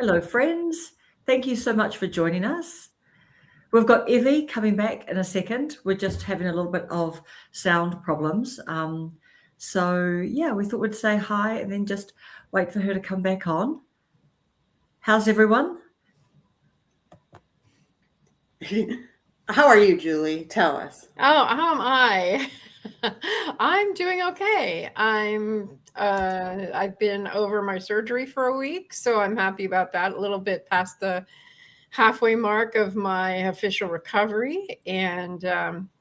Hello, friends. Thank you so much for joining us. We've got Evie coming back in a second. We're just having a little bit of sound problems. We thought we'd say hi and then just wait for her to come back on. How's everyone? How are you, Julie? Tell us. Oh, how am I? I'm doing okay. I've been over my surgery for a week, so I'm happy about that. A little bit past the halfway mark of my official recovery, and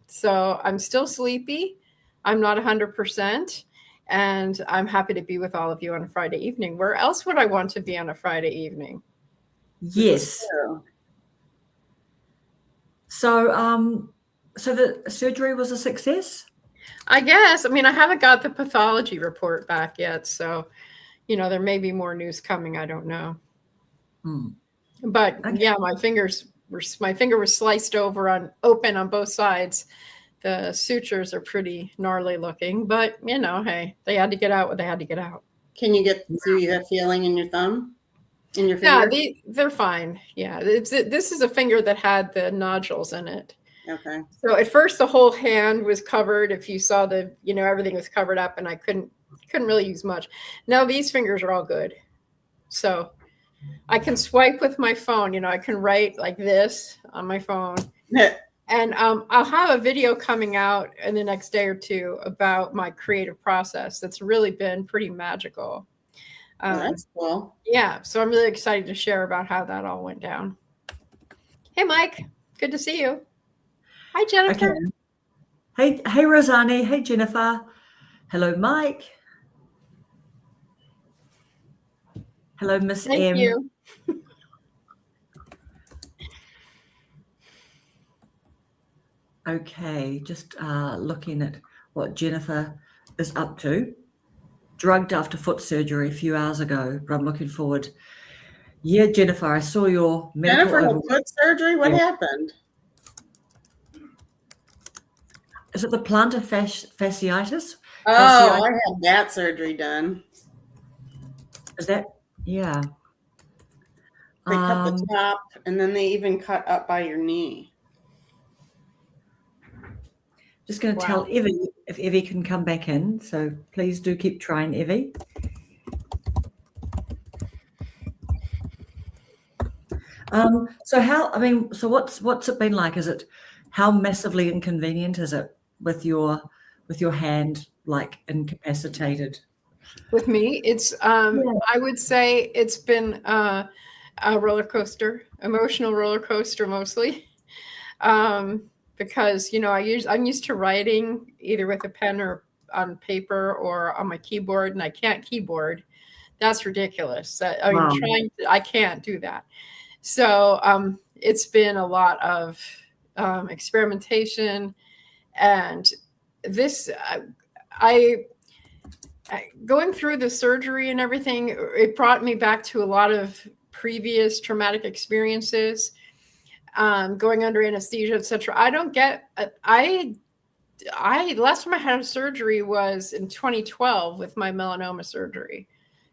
so I'm still sleepy. I'm not 100%, and I'm happy to be with all of you on a Friday evening. Where else would I want to be on a Friday evening? Yes. So the surgery was a success? I guess. I mean, I haven't got the pathology report back yet, so, there may be more news coming. I don't know. But okay. Yeah, my finger was sliced open on both sides. The sutures are pretty gnarly looking, but hey, they had to get out what they had to get out. Do you have feeling in your thumb? In your finger? Yeah, they're fine. Yeah, this is a finger that had the nodules in it. Okay. So at first the whole hand was covered. If you saw everything was covered up and I couldn't really use much. Now these fingers are all good. So I can swipe with my phone. I can write like this on my phone. And I'll have a video coming out in the next day or two about my creative process. That's really been pretty magical. That's cool. Yeah, so I'm really excited to share about how that all went down. Hey, Mike. Good to see you. Hi, Jennifer. Okay. Hey, Rosani. Hey, Jennifer. Hello, Mike. Hello, Miss M. Thank you. Okay, just looking at what Jennifer is up to. Drugged after foot surgery a few hours ago, but I'm looking forward. Yeah, Jennifer, I saw your medical Jennifer, foot surgery? What happened? Is it the plantar fasciitis? Oh, I had that surgery done. Is that? Yeah. They cut the top, and then they even cut up by your knee. Just going to tell Evie if Evie can come back in. So please do keep trying, Evie. So what's it been like? How massively inconvenient is it with your hand like incapacitated? With me, it's I would say it's been a roller coaster, emotional roller coaster mostly. Because I'm used to writing either with a pen or on paper or on my keyboard, and I can't keyboard. That's ridiculous. I can't do that. So it's been a lot of experimentation, and this going through the surgery and everything, it brought me back to a lot of previous traumatic experiences. Going under anesthesia, etc. Last time I had a surgery was in 2012 with my melanoma surgery.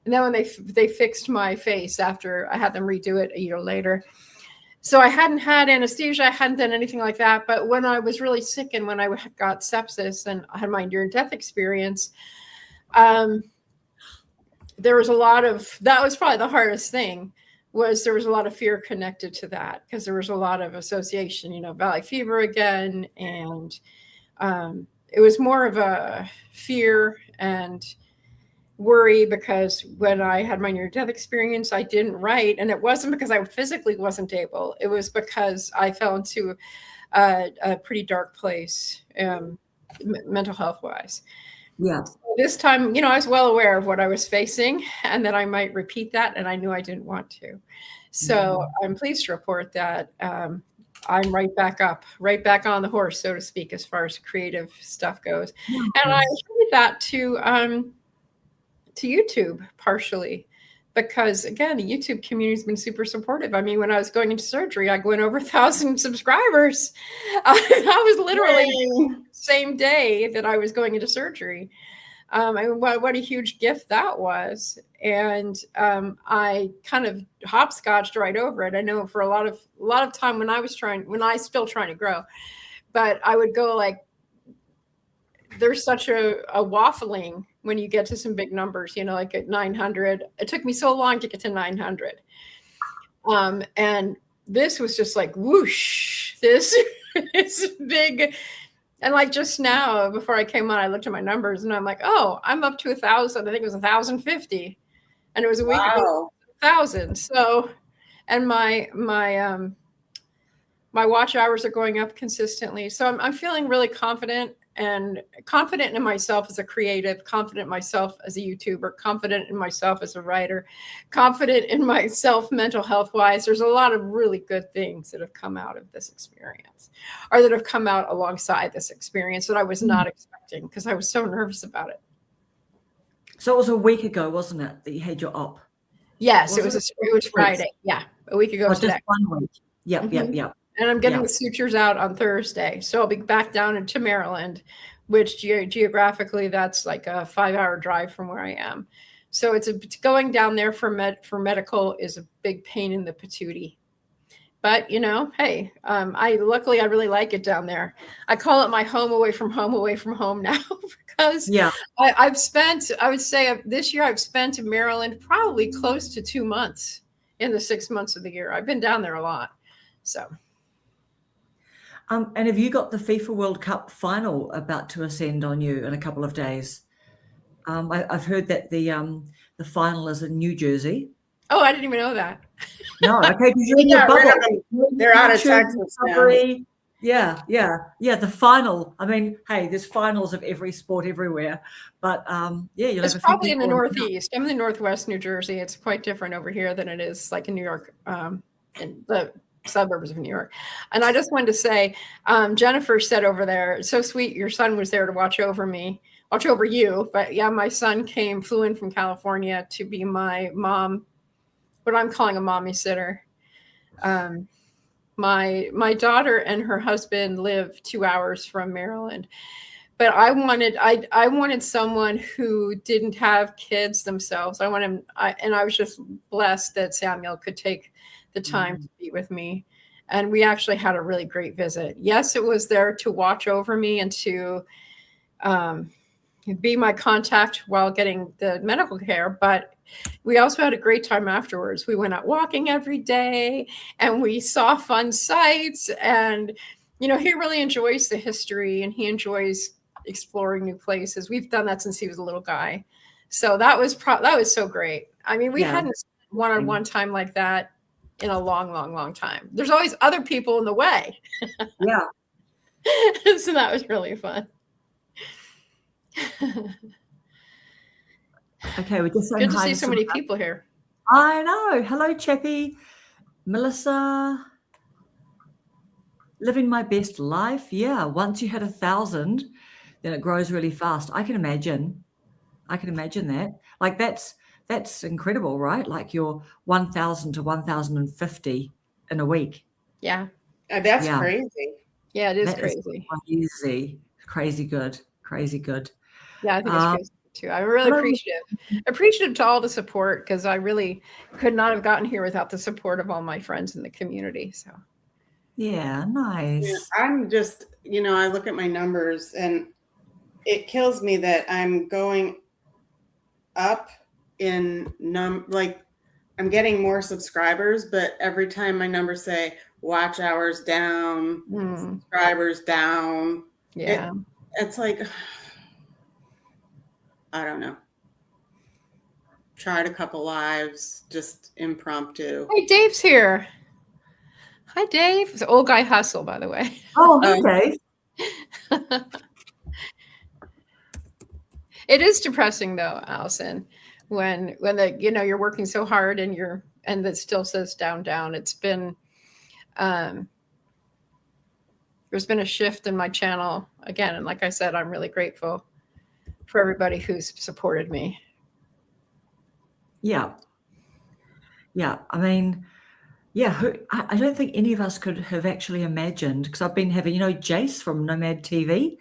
And then when they fixed my face after I had them redo it a year later. So I hadn't had anesthesia, I hadn't done anything like that. But when I was really sick and when I got sepsis and I had my near-death experience, there was that was probably the hardest thing. There was a lot of fear connected to that because there was a lot of association, valley fever again. And it was more of a fear and worry because when I had my near-death experience, I didn't write. And it wasn't because I physically wasn't able. It was because I fell into a pretty dark place, mental health-wise. Yeah. So this time, I was well aware of what I was facing and that I might repeat that. And I knew I didn't want to. So I'm pleased to report that I'm right back on the horse, so to speak, as far as creative stuff goes. And I attribute that to YouTube partially because, again, the YouTube community has been super supportive. I mean, when I was going into surgery, I went over 1,000 subscribers. That was literally the same day that I was going into surgery. And what a huge gift that was. And I kind of hopscotched right over it. I know for a lot of time when I was still trying to grow, but I would go like, there's such a waffling when you get to some big numbers, like at 900. It took me so long to get to 900. And this was just like, whoosh, this is big. And like just now, before I came on, I looked at my numbers and I'm like, oh, I'm up to 1,000. I think it was 1,050. And it was a week ago, 1,000. So, and my watch hours are going up consistently. So I'm feeling really confident in myself as a creative, confident in myself as a YouTuber, confident in myself as a writer, confident in myself mental health wise. There's a lot of really good things that have come out of this experience, or that have come out alongside this experience that I was not expecting, because I was so nervous about it. So it was a week ago, wasn't it, that you had your op? Yes, it was Friday. Yeah, a week ago today. Just 1 week. Yep. And I'm getting the sutures out on Thursday. So I'll be back down into Maryland, which geographically, that's like a 5-hour drive from where I am. So it's going down there for medical is a big pain in the patootie. But, hey, I really like it down there. I call it my home away from home now, because I would say this year I've spent in Maryland probably close to 2 months in the 6 months of the year. I've been down there a lot. So. And have you got the FIFA World Cup final about to ascend on you in a couple of days? I've heard that the final is in New Jersey. Oh, I didn't even know that. No, okay, because you're in your bubble. They're out of Texas now. Yeah. The final. I mean, hey, there's finals of every sport everywhere, but you'll it's have probably in the Northeast. I'm in the Northwest New Jersey. It's quite different over here than it is like in New York, in the suburbs of New York. And I just wanted to say, Jennifer said over there, it's so sweet. Your son was there to watch over you. But yeah, my son flew in from California to be my mom, what I'm calling a mommy sitter. My daughter and her husband live 2 hours from Maryland, but I wanted someone who didn't have kids themselves. I was just blessed that Samuel could take the time to be with me. And we actually had a really great visit. Yes, it was there to watch over me and to be my contact while getting the medical care, but we also had a great time afterwards. We went out walking every day and we saw fun sights, and he really enjoys the history and he enjoys exploring new places. We've done that since he was a little guy. So that was so great. I mean, we hadn't one-on-one time like that in a long, long, long time. There's always other people in the way. Yeah. So that was really fun. Okay, we're just saying good to see so many people here. I know. Hello, Chappie. Melissa. Living my best life. Yeah. Once you hit 1,000, then it grows really fast. I can imagine that. Like that's incredible, right? Like you're 1,000 to 1,050 in a week. Yeah. That's crazy. Yeah, it is That crazy. Easy. Crazy good. Yeah, I think it's crazy too. I'm really appreciative to all the support, because I really could not have gotten here without the support of all my friends in the community. So yeah, nice. Yeah, I'm just, I look at my numbers and it kills me that I'm going up in I'm getting more subscribers, but every time my numbers say watch hours down, subscribers down. Yeah. It's like, I don't know. Tried a couple lives, just impromptu. Hey, Dave's here. Hi, Dave. It's Old Guy Hustle, by the way. Oh, hey, Dave. It is depressing, though, Allison, when you're working so hard and that still says down. It's been there's been a shift in my channel again, and like I said, I'm really grateful for everybody who's supported me. Yeah. I mean, I don't think any of us could have actually imagined, because I've been having, Jace from Nomad TV.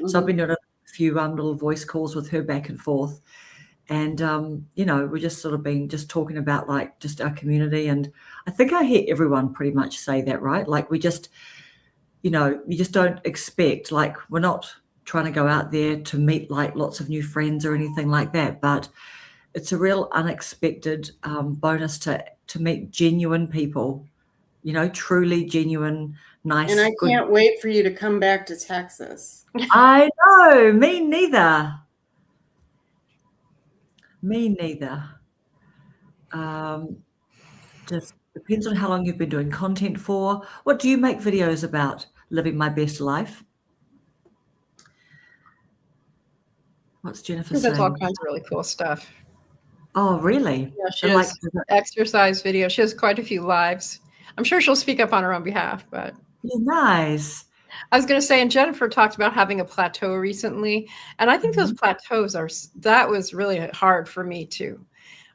So I've been doing a few little voice calls with her back and forth. And, we're just sort of just talking about like just our community. And I think I hear everyone pretty much say that, right? Like we just, you just don't expect, like we're not trying to go out there to meet like lots of new friends or anything like that. But it's a real unexpected bonus to meet genuine people, truly genuine, nice, And I good. can't wait for you to come back to Texas. I know, me neither. Me neither. Just depends on how long you've been doing content for. What do you make videos about? Living my best life. What's Jennifer She does all saying? kinds of really cool stuff. Oh, really? Yeah, she And has exercise videos. She has quite a few lives. I'm sure she'll speak up on her own behalf, but yeah, nice. I was going to say, and Jennifer talked about having a plateau recently, and I think those plateaus that was really hard for me too.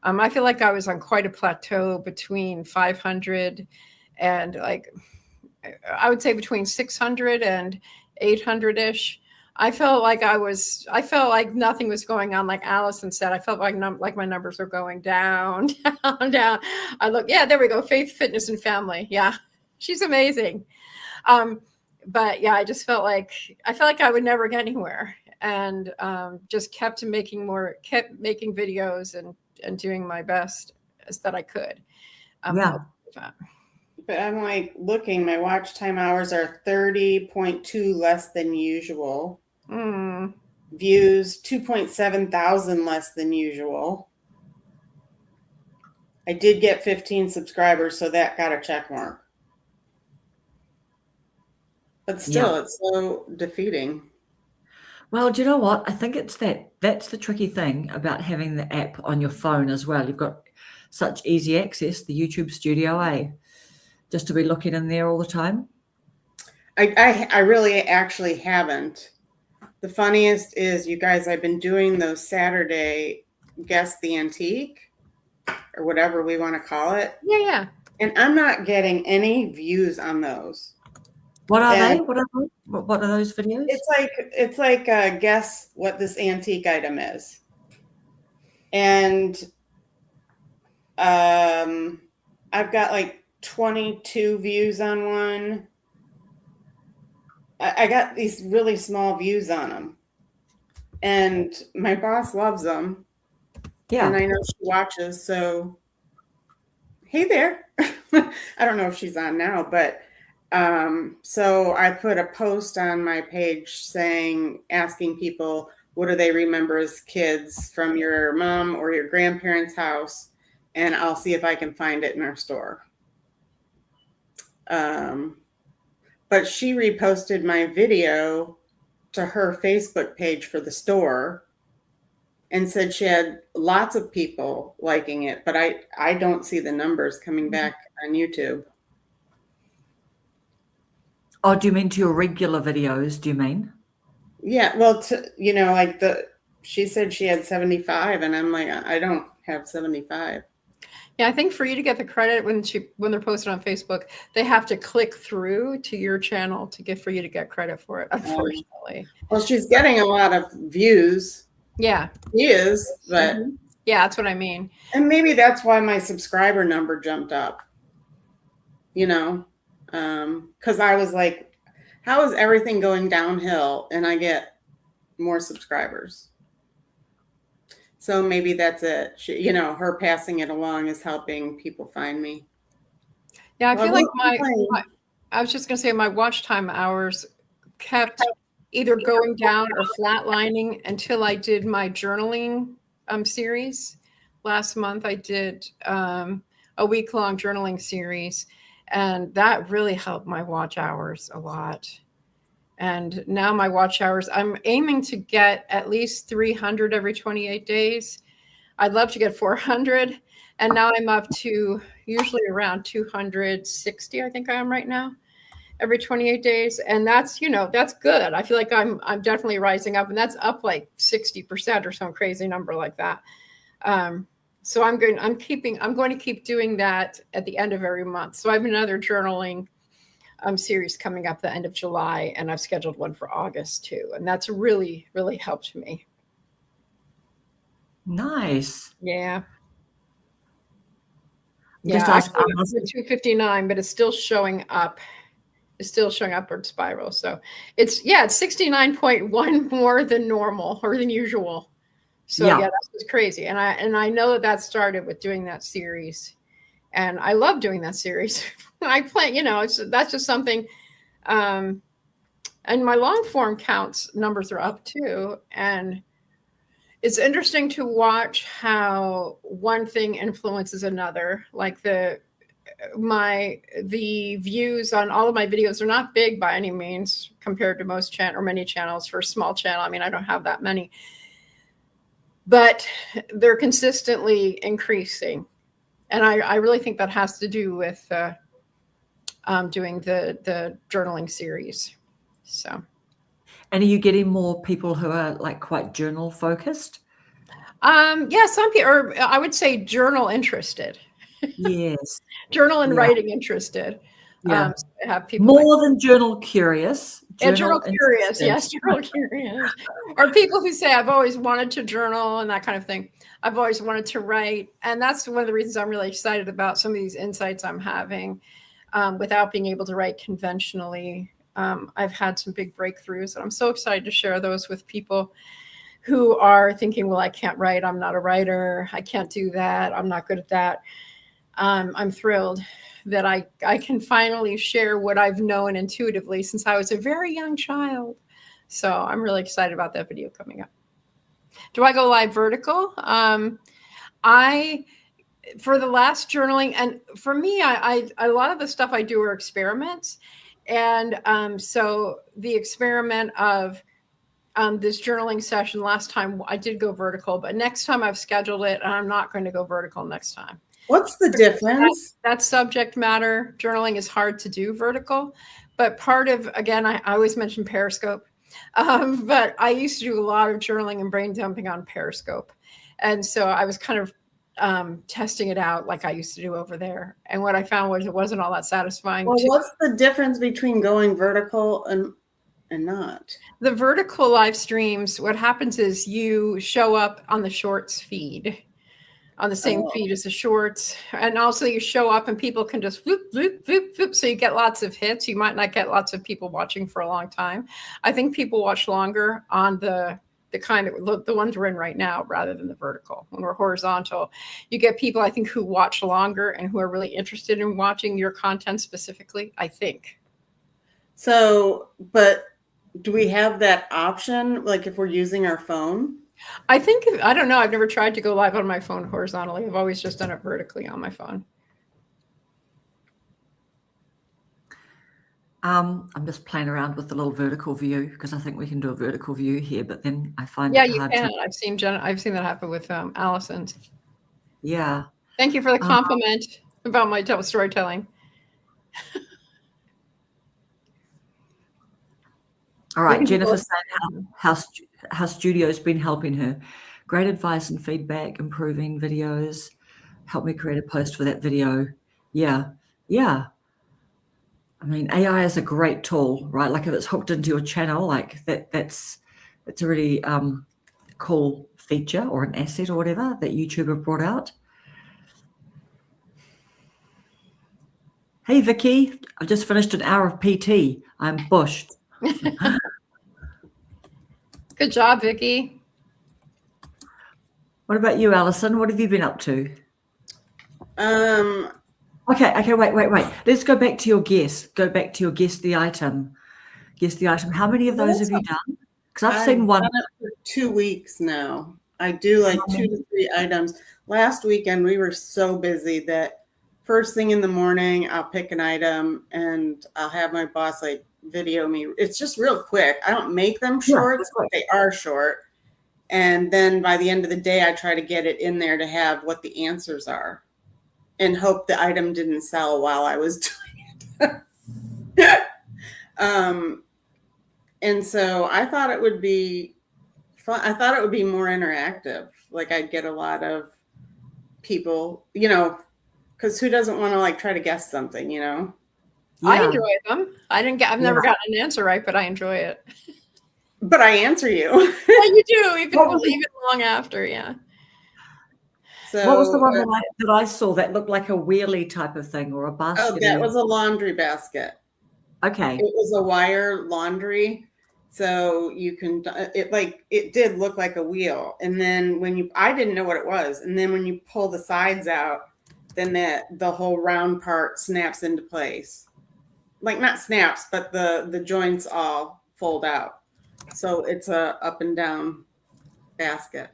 I feel like I was on quite a plateau between 500 and like, I would say between 600 and 800-ish. I felt like nothing was going on. Like Allison said, I felt like my numbers were going down, down, down. There we go. Faith, fitness, and family. Yeah, she's amazing. But yeah, I felt like I would never get anywhere, and just kept making videos and doing my best as that I could. Yeah. But I'm like looking, my watch time hours are 30.2 less than usual. Views 2.7 thousand less than usual. I did get 15 subscribers, so that got a check mark. But still, It's so defeating. Well, do you know what? I think that's the tricky thing about having the app on your phone as well. You've got such easy access, the YouTube Studio, just to be looking in there all the time. I really actually haven't. The funniest is, you guys, I've been doing those Saturday Guess the Antique, or whatever we want to call it. Yeah. And I'm not getting any views on those. What are they? What are those videos? It's like guess what this antique item is. And I've got like 22 views on one. I got these really small views on them. And my boss loves them. Yeah. And I know she watches, so hey there. I don't know if she's on now, but so I put a post on my page asking people, what do they remember as kids from your mom or your grandparents' house? And I'll see if I can find it in our store. But she reposted my video to her Facebook page for the store and said she had lots of people liking it, but I don't see the numbers coming back on YouTube. Oh, do you mean to your regular videos? Do you mean? Yeah, well, she said she had 75, and I'm like, I don't have 75. Yeah, I think for you to get the credit when they're posted on Facebook, they have to click through to your channel for you to get credit for it, unfortunately. Well, she's getting a lot of views. Yeah. She is, but yeah, that's what I mean. And maybe that's why my subscriber number jumped up. Because I was like, how is everything going downhill and I get more subscribers? So maybe that's it. Her passing it along is helping people find me. Yeah, I feel like I was just going to say my watch time hours kept either going down or flatlining until I did my journaling series. Last month I did a week-long journaling series, and that really helped my watch hours a lot. And now my watch hours, I'm aiming to get at least 300 every 28 days. I'd love to get 400. And now I'm up to usually around 260, I think I am right now, every 28 days. And that's, that's good. I feel like I'm definitely rising up, and that's up like 60% or some crazy number like that. So I'm going to keep doing that at the end of every month. So I have another journaling series coming up the end of July, and I've scheduled one for August too. And that's really, really helped me. Nice. Yeah. Just Yeah, ask actually, it's 259, but it's still showing up. It's still showing upward spiral. So it's 69.1 more than normal or than usual. So Yeah. that's just crazy. And I know that started with doing that series. And I love doing that series. I plan, that's just something. And my long form counts numbers are up too. And it's interesting to watch how one thing influences another. Like the views on all of my videos are not big by any means compared to most many channels. For a small channel, I mean, I don't have that many, but they're consistently increasing. And I really think that has to do with doing the journaling series. So. And are you getting more people who are like quite journal focused? Yeah, some people, or I would say journal interested. Yes. Journal and writing interested. Yeah. Have people more than journal curious. Journal curious, yes, journal curious. Or people who say, I've always wanted to journal and that kind of thing. I've always wanted to write. And that's one of the reasons I'm really excited about some of these insights I'm having without being able to write conventionally. I've had some big breakthroughs, and I'm so excited to share those with people who are thinking, well, I can't write. I'm not a writer. I can't do that. I'm not good at that. I'm thrilled that I can finally share what I've known intuitively since I was a very young child. So I'm really excited about that video coming up. Do I go live vertical? For the last journaling, and for me, a lot of the stuff I do are experiments. And so the experiment of this journaling session last time, I did go vertical, but next time I've scheduled it, and I'm not going to go vertical next time. What's the difference? That subject matter journaling is hard to do vertical, but part of, again, I always mention Periscope, but I used to do a lot of journaling and brain dumping on Periscope. And so I was kind of testing it out like I used to do over there. And what I found was it wasn't all that satisfying. Well, what's the difference between going vertical and not? The vertical live streams, what happens is you show up on the shorts feed, on the same feed as the shorts. And also you show up and people can just whoop, whoop, whoop, whoop. So you get lots of hits. You might not get lots of people watching for a long time. I think people watch longer on the kind of the ones we're in right now rather than the vertical. When we're horizontal, you get people, I think, who watch longer and who are really interested in watching your content specifically, I think. So, but do we have that option? Like if we're using our phone? I don't know. I've never tried to go live on my phone horizontally. I've always just done it vertically on my phone. I'm just playing around with the little vertical view because I think we can do a vertical view here, but then I find it hard you can. I've seen that happen with Allison. Yeah. Thank you for the compliment about my storytelling. All right, Jennifer saying how studio's been helping her. Great advice and feedback, improving videos. Help me create a post for that video. Yeah. I mean, AI is a great tool, right? Like if it's hooked into your channel, like it's a really cool feature or an asset or whatever that YouTube have brought out. Hey, Vicky, I've just finished an hour of PT. I'm bushed. Good job, Vicky. What about you, Alison? What have you been up to? Okay, wait. Let's go back to your guess. Go back to your guess the item. Guess the item. How many of those have you done? Because I've seen one. Done it for 2 weeks now. I do like 2 to 3 items. Last weekend, we were so busy that first thing in the morning, I'll pick an item and I'll have my boss like video me. It's just real quick. I don't make them short, but they are short. And then by the end of the day, I try to get it in there to have what the answers are and hope the item didn't sell while I was doing it. And so I thought it would be fun. I thought it would be more interactive. Like I'd get a lot of people, because who doesn't want to like try to guess something, I enjoy them. I've never Yeah. gotten an answer right, but I enjoy it. But I answer you. Yeah, you do, even What was it? even long after, yeah. So, What was the one that I saw that looked like a wheelie type of thing or a oh, basket? that was a laundry basket. Okay. It was a wire laundry. So you can, it did look like a wheel. And then I didn't know what it was. And then when you pull the sides out, then the whole round part snaps into place. Like not snaps, but the joints all fold out. So it's a up and down basket.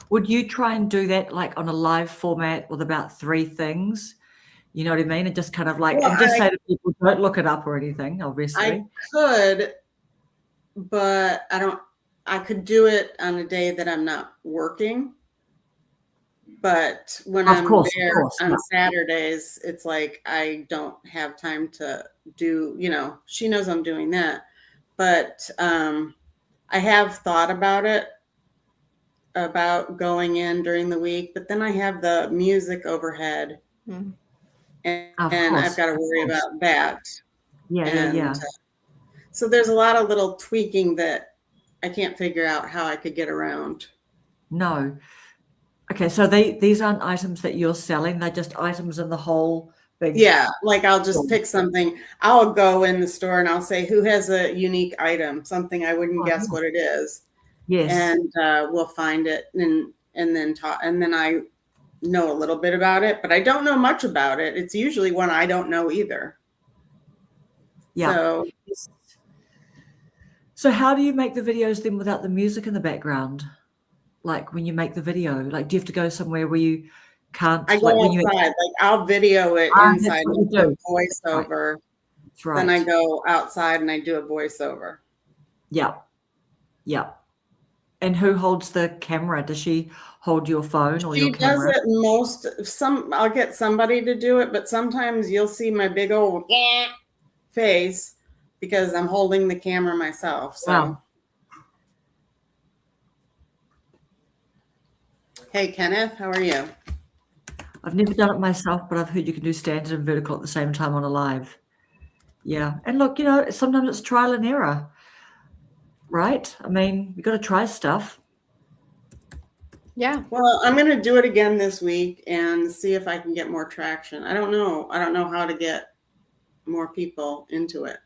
Would you try and do that like on a live format with about 3 things? You know what I mean? And just kind of like, Well, and just say to people, don't look it up or anything, obviously. I could, but I could do it on a day that I'm not working. But when Of I'm course, there on yeah. Saturdays, it's like I don't have time to do, she knows I'm doing that. But I have thought about it, about going in during the week, but then I have the music overhead. Mhm. And I've got to worry about that. Yeah, yeah. So there's a lot of little tweaking that I can't figure out how I could get around. No. Okay, so these aren't items that you're selling, they're just items in the whole big. Yeah, like I'll just pick something. I'll go in the store and I'll say, who has a unique item, something I wouldn't guess what it is. Yes. And we'll find it and then talk. And then I know a little bit about it, but I don't know much about it. It's usually one I don't know either. Yeah. So how do you make the videos then without the music in the background? Like when you make the video, like do you have to go somewhere where you can't? I go outside, like I'll video it inside and do voiceover. Right. That's right. Then I go outside and I do a voiceover. Yeah. Yeah. And who holds the camera? Does she hold your phone or your camera? She does it I'll get somebody to do it, but sometimes you'll see my big old face because I'm holding the camera myself. So. Wow. Hey, Kenneth, how are you? I've never done it myself, but I've heard you can do standard and vertical at the same time on a live. Yeah. And look, sometimes it's trial and error, right? I mean, you got to try stuff. Yeah. Well, I'm going to do it again this week and see if I can get more traction. I don't know. I don't know how to get more people into it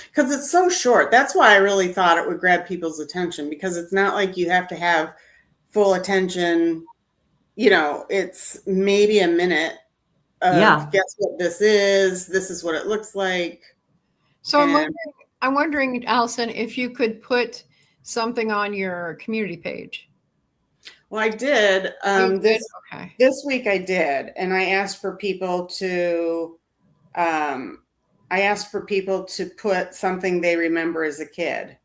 because it's so short. That's why I really thought it would grab people's attention, because it's not like you have to have full attention. It's maybe a minute of guess what this is what it looks like. So I'm wondering, Allison, if you could put something on your community page. Well, I did. This week I did, and I asked for people to put something they remember as a kid.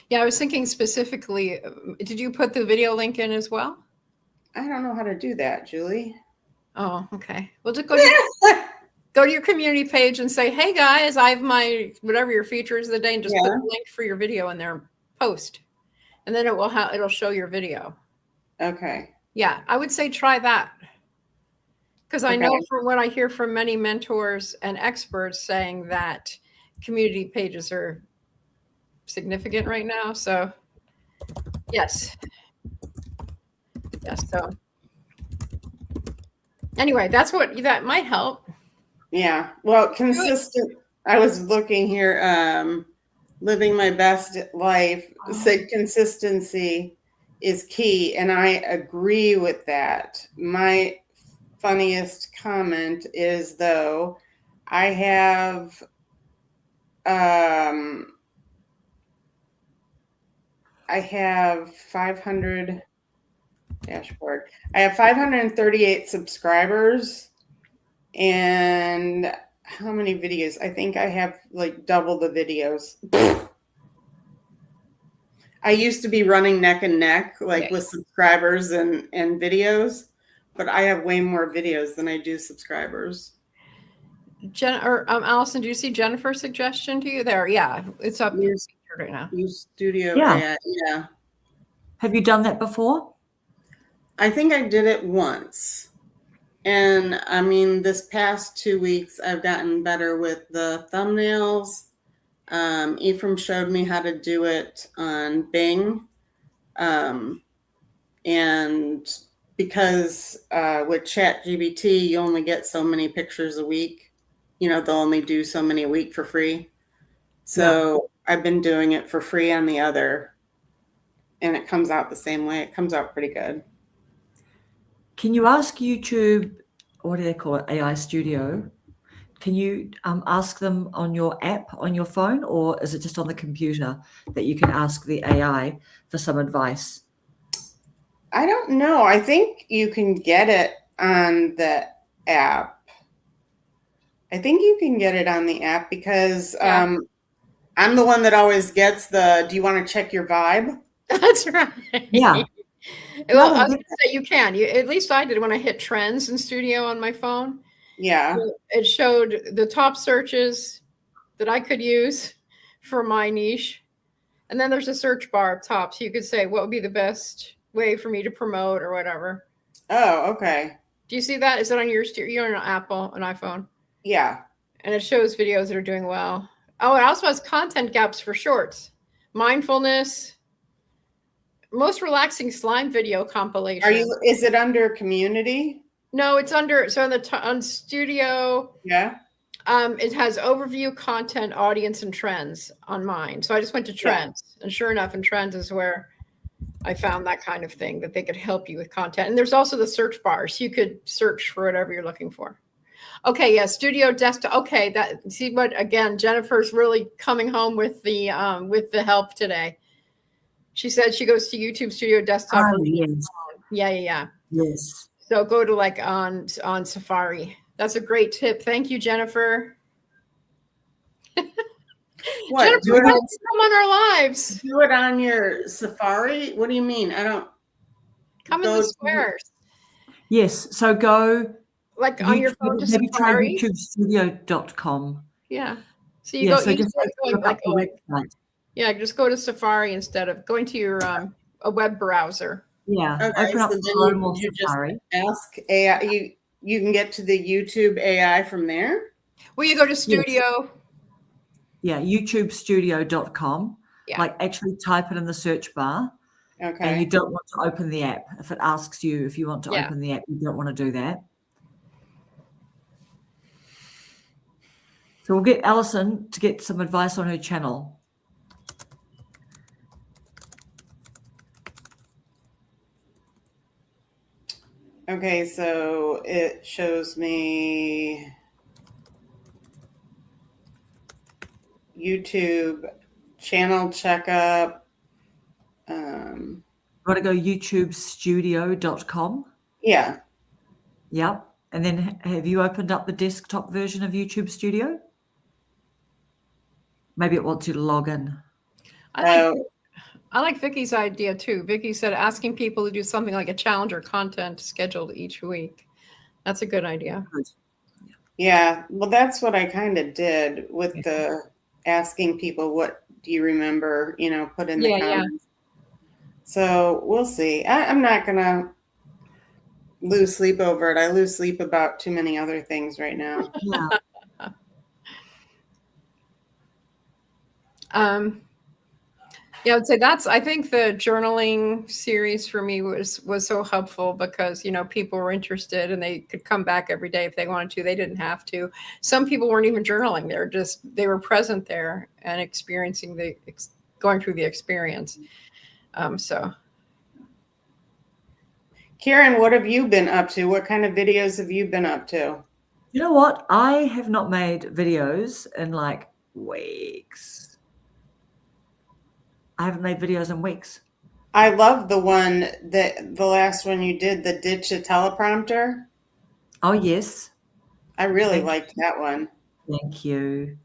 Yeah, I was thinking specifically, did you put the video link in as well? I don't know how to do that, Julie. Oh, okay. Well, just go to your community page and say, hey guys, I have my, whatever your feature is of the day, and just put the link for your video in there, post. And then it'll show your video. Okay. Yeah, I would say try that. Because I know from what I hear from many mentors and experts saying that community pages are significant right now. So yes. So anyway, that might help. Yeah. Well, consistent. I was looking here, living my best life, said consistency is key. And I agree with that. My funniest comment is, though, I have 500 dashboard. I have 538 subscribers, and how many videos? I think I have like double the videos. I used to be running neck and neck, with subscribers and videos, but I have way more videos than I do subscribers. Allison, do you see Jennifer's suggestion to you there? Yeah, it's up right now. Use Studio. Yeah. Have you done that before? I think I did it once. And I mean, this past 2 weeks, I've gotten better with the thumbnails. Ephraim showed me how to do it on Bing. And because with ChatGPT, you only get so many pictures a week. They'll only do so many a week for free. So I've been doing it for free on the other, and it comes out the same way. It comes out pretty good. Can you ask YouTube, what do they call it, AI Studio? Can you ask them on your app on your phone, or is it just on the computer that you can ask the AI for some advice? I don't know. I think you can get it on the app. I think you can get it on the app because I'm the one that always gets the, do you want to check your vibe? That's right. Yeah. Well, I was going to say you can. At least I did when I hit trends in Studio on my phone. Yeah. It showed the top searches that I could use for my niche. And then there's a search bar up top. So you could say, what would be the best way for me to promote or whatever. Oh, okay. Do you see that? Is that on you're on an Apple, an iPhone? Yeah. And it shows videos that are doing well. Oh, it also has content gaps for shorts. Mindfulness. Most relaxing slime video compilation. Is it under community? No, it's under, so on Studio. Yeah. It has overview, content, audience, and trends on mine. So I just went to trends, and sure enough, in trends is where I found that kind of thing, that they could help you with content. And there's also the search bars. You could search for whatever you're looking for. Okay, yeah, Studio Desktop. Okay, see what, again, Jennifer's really coming home with the help today. She said she goes to YouTube Studio Desktop. Yes. Yeah. Yes. So go to like on Safari. That's a great tip. Thank you, Jennifer. What? Jennifer wants to come on our lives. Do it on your Safari? What do you mean? I don't. Come in the squares. Yes. So go. Like on your phone to maybe Safari. Try YouTubestudio.com. Yeah. So you go. So just look up the website. Yeah, just go to Safari instead of going to your a web browser. Yeah. Okay, Open up Chrome or Safari. Just ask AI. You can get to the YouTube AI from there. Well, you go to Studio. Yes. Yeah, YouTubestudio.com. Yeah. Like actually type it in the search bar. Okay. And you don't want to open the app. If it asks you if you want to open the app, you don't want to do that. So we'll get Alison to get some advice on her channel. Okay, so it shows me YouTube channel checkup. Got to go YouTubestudio.com. Yeah. Yep. And then have you opened up the desktop version of YouTube Studio? Maybe it wants you to log in. I like Vicky's idea too. Vicky said asking people to do something like a challenge or content scheduled each week. That's a good idea. Yeah. Well, that's what I kind of did with the asking people, what do you remember, put in the comments. Yeah. So we'll see. I'm not going to lose sleep over it. I lose sleep about too many other things right now. Yeah. Yeah, I would say I think the journaling series for me was so helpful because, people were interested and they could come back every day if they wanted to. They didn't have to. Some people weren't even journaling. They were present there and experiencing going through the experience. So. Karen, what have you been up to? What kind of videos have you been up to? You know what? I have not made videos in like weeks. I haven't made videos in weeks. I love the last one you did, the ditch a teleprompter. Oh, yes. I really liked that one. Thank you.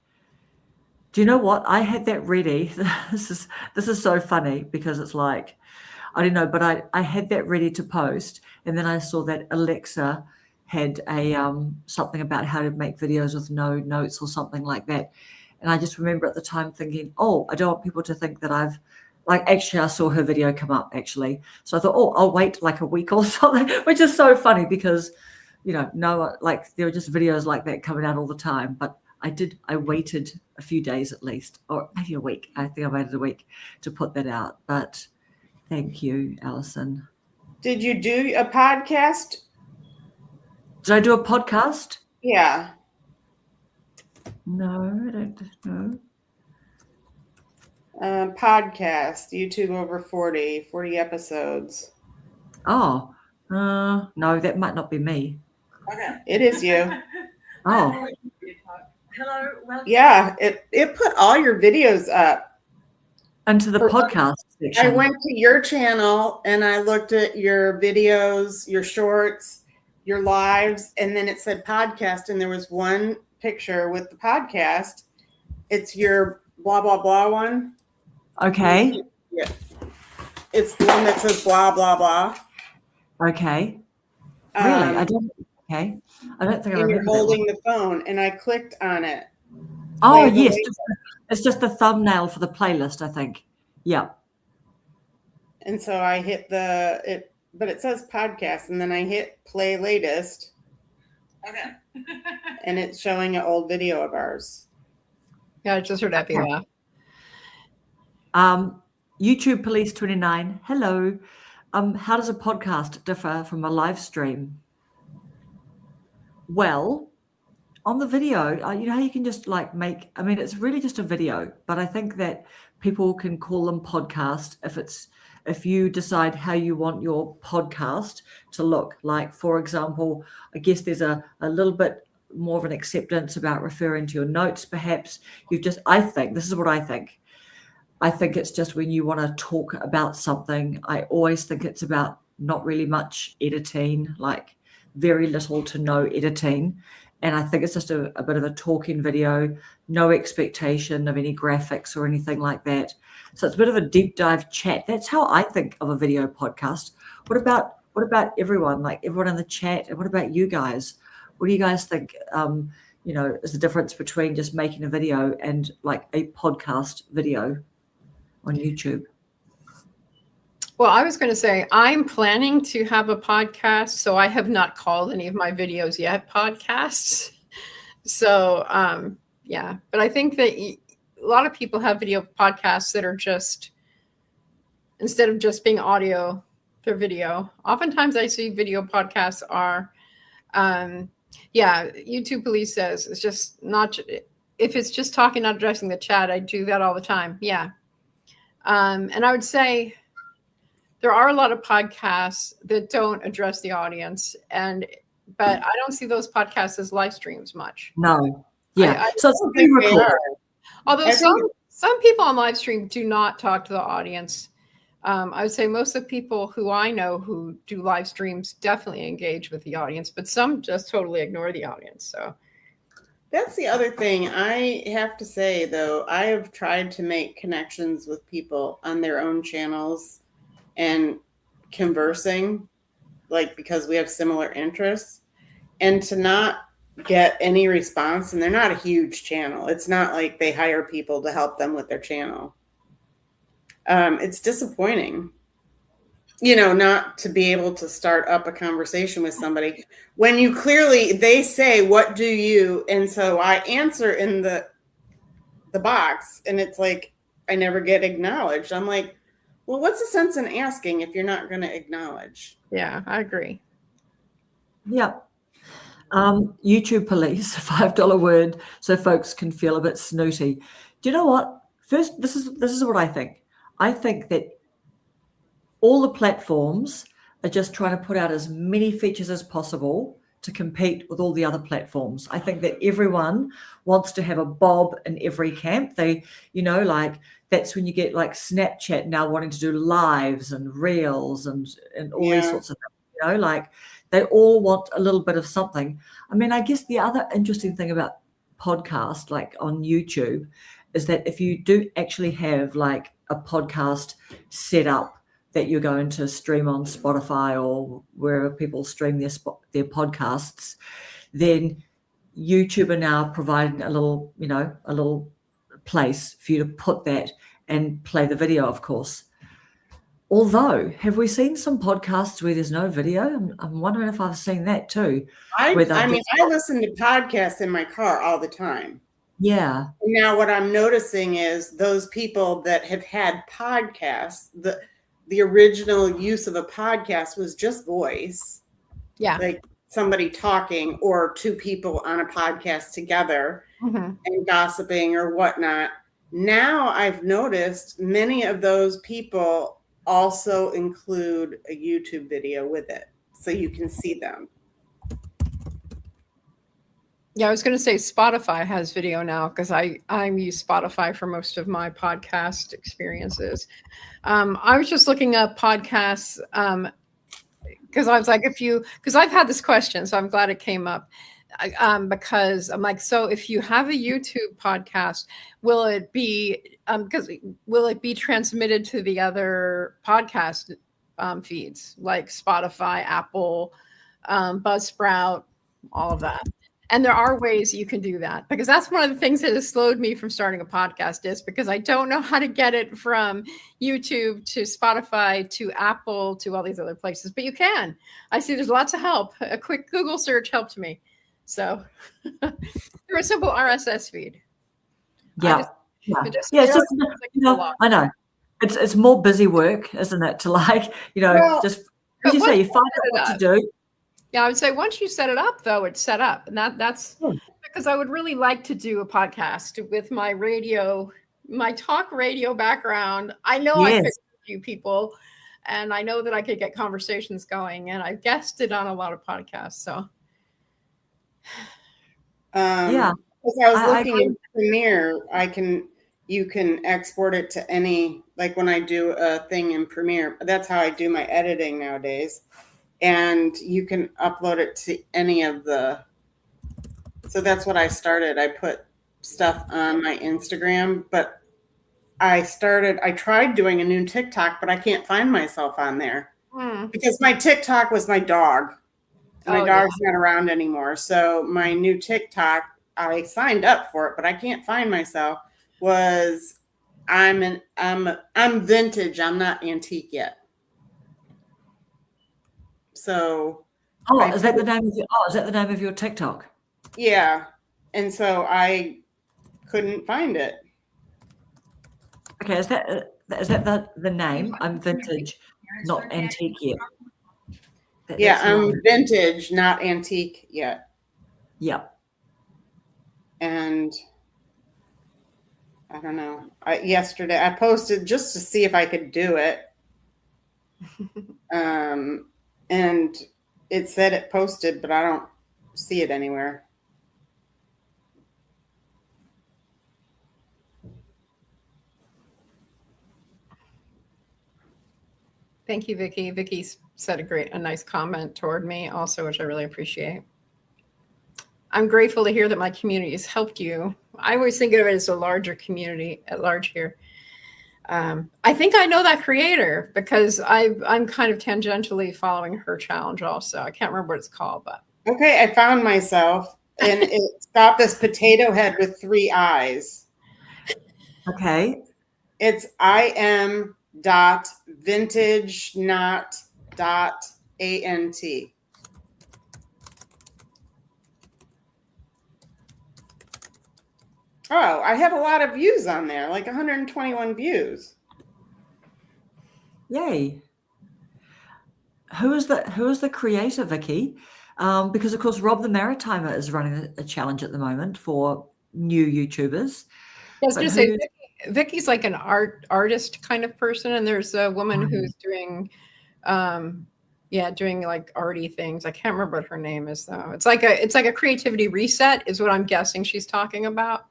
Do you know what? I had that ready. This is so funny because it's like, I don't know, but I had that ready to post. And then I saw that Alexa had a something about how to make videos with no notes or something like that. And I just remember at the time thinking, I don't want people to think that actually I saw her video come up actually. So I thought, I'll wait like a week or something, which is so funny because, no, like there were just videos like that coming out all the time. But I waited a few days at least, or maybe a week. I think I waited a week to put that out. But thank you, Alison. Did you do a podcast? Did I do a podcast? Yeah. No, I don't know. Podcast, YouTube over 40 episodes. Oh, no, that might not be me. Okay. It is you. Oh, Hello. Well, Yeah, it put all your videos up. into the For- podcast I section. went to your channel and I looked at your videos, your shorts, your lives, and then it said podcast, and there was one picture with the podcast. It's your blah blah blah one. Okay, Yeah. It's the one that says blah blah blah. okay. Really? Um, Okay. I don't think I and you're remember that one. holding the phone, and I clicked on it. Oh, Play the yes. link. It's just the thumbnail for the playlist, I think. Yeah. And so I hit but it says podcast, and then I hit play latest, okay. and it's showing an old video of ours. Yeah, I just heard happy laugh. YouTube Police 29. Hello. How does a podcast differ from a live stream? Well, on the video, you know how you can just like it's really just a video, but I think that people can call them podcast if you decide how you want your podcast to look. Like, for example, I guess there's a little bit more of an acceptance about referring to your notes, perhaps. I think, this is what I think. I think it's just when you want to talk about something, I always think it's about not really much editing, like very little to no editing. And I think it's just a bit of a talking video, no expectation of any graphics or anything like that. So it's a bit of a deep dive chat. That's how I think of a video podcast. What about everyone, like everyone in the chat? And what about you guys? What do you guys think, is the difference between just making a video and like a podcast video on YouTube? Well, I was going to say I'm planning to have a podcast, so I have not called any of my videos yet podcasts. So, yeah, but I think that a lot of people have video podcasts that are just, instead of just being audio, they're video. Oftentimes I see video podcasts are, YouTube Police says it's just not, if it's just talking, not addressing the chat, I do that all the time. Yeah. And I would say, there are a lot of podcasts that don't address the audience, but I don't see those podcasts as live streams much. No. Yeah. So it's think they pre-recorded. are. Although I think- some people on live stream do not talk to the audience. I would say most of the people who I know who do live streams definitely engage with the audience, but some just totally ignore the audience. So That's the other thing. I have to say, though, I have tried to make connections with people on their own channels and conversing, like, because we have similar interests, and to not get any response. And they're not a huge channel. It's not like they hire people to help them with their channel. It's disappointing, not to be able to start up a conversation with somebody when they say, what do you? And so I answer in the box, and it's like, I never get acknowledged. I'm like, well, what's the sense in asking if you're not going to acknowledge? yeah, I agree. Yeah. YouTube Police, $5 word, so folks can feel a bit snooty. Do you know what? First, this is what I think. I think that all the platforms are just trying to put out as many features as possible to compete with all the other platforms. I think that everyone wants to have a Bob in every camp. That's when you get like Snapchat now wanting to do lives and reels and all these sorts of things, like they all want a little bit of something. I mean, I guess the other interesting thing about podcast, like on YouTube, is that if you do actually have like a podcast set up that you're going to stream on Spotify or wherever people stream their podcasts, then YouTube are now providing a little place for you to put that and play the video, of course. Although, have we seen some podcasts where there's no video? I'm wondering if I've seen that too. I where they'll mean, just- I listen to podcasts in my car all the time. Yeah. Now, what I'm noticing is those people that have had podcasts, the original use of a podcast was just voice. Yeah. Like somebody talking or two people on a podcast together Mhm. and gossiping or whatnot. Now I've noticed many of those people also include a YouTube video with it so you can see them. Yeah, I was going to say Spotify has video now because I use Spotify for most of my podcast experiences. I was just looking up podcasts because I was like, because I've had this question, so I'm glad it came up. Because I'm like, so if you have a YouTube podcast, will it be transmitted to the other podcast feeds like Spotify, Apple, Buzzsprout, all of that? And there are ways you can do that, because that's one of the things that has slowed me from starting a podcast, is because I don't know how to get it from YouTube to Spotify to Apple to all these other places. But you can. I see there's lots of help. A quick Google search helped me. So through a simple RSS feed. Yeah. It's just, I know. It's more busy work, isn't it? To just, as you say, you find out what to do. Yeah, I would say once you set it up, though, it's set up. And that's because I would really like to do a podcast with my talk radio background. I know I picked a few people, and I know that I could get conversations going, and I've guested on a lot of podcasts. So because I was looking in Premiere, you can export it to any, like when I do a thing in Premiere, that's how I do my editing nowadays. And you can upload it to any of so that's what I started. I put stuff on my Instagram, but I tried doing a new TikTok, but I can't find myself on there because my TikTok was my dog. My dog's not around anymore. So my new TikTok, I signed up for it, but I can't find myself. I'm vintage. I'm not antique yet. So is that the name of your TikTok? Yeah. And so I couldn't find it. Okay, is that the name? I'm vintage, not antique yet. I'm vintage, not antique yet. Yeah. And I don't know. Yesterday I posted just to see if I could do it. And it said it posted, but I don't see it anywhere. thank you, Vicki. Vicki said a nice comment toward me also, which I really appreciate. I'm grateful to hear that my community has helped you. I always think of it as a larger community at large here. I think I know that creator because I'm kind of tangentially following her challenge also. I can't remember what it's called, but. Okay, I found myself, and it's got this potato head with 3 eyes. Okay. It's im.vintage.ant. Oh, I have a lot of views on there, like 121 views. Yay. Who is the creator, Vicki? Because of course Rob the Maritimer is running a challenge at the moment for new YouTubers. I was going to say Vicki's like an artist kind of person, and there's a woman who's doing doing like arty things. I can't remember what her name is though. It's like a creativity reset is what I'm guessing she's talking about.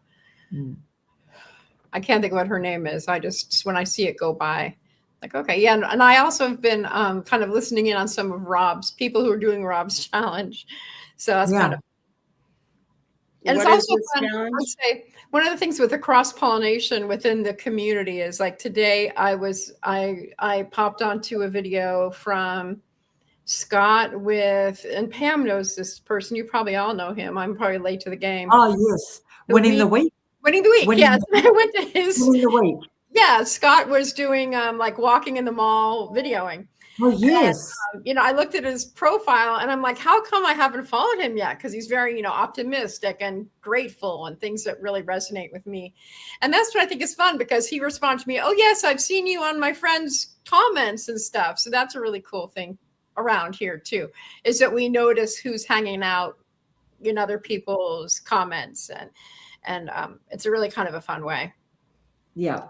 I can't think of what her name is. I just, when I see it go by, like, okay, yeah. And I also have been kind of listening in on some of Rob's people who are doing Rob's challenge. So that's kind of, and it's also fun. I would say one of the things with the cross-pollination within the community is like today I popped onto a video from Scott and Pam knows this person. You probably all know him. I'm probably late to the game. Oh yes. Winning the week. Yes. I went to his Winning the week. Yeah, Scott was doing like walking in the mall videoing. Oh, yes. I looked at his profile and I'm like, how come I haven't followed him yet? Because he's very, optimistic and grateful and things that really resonate with me. And that's what I think is fun, because he responds to me, oh, yes, I've seen you on my friends' comments and stuff. So that's a really cool thing around here, too, is that we notice who's hanging out in other people's comments. And it's a really kind of a fun way. Yeah.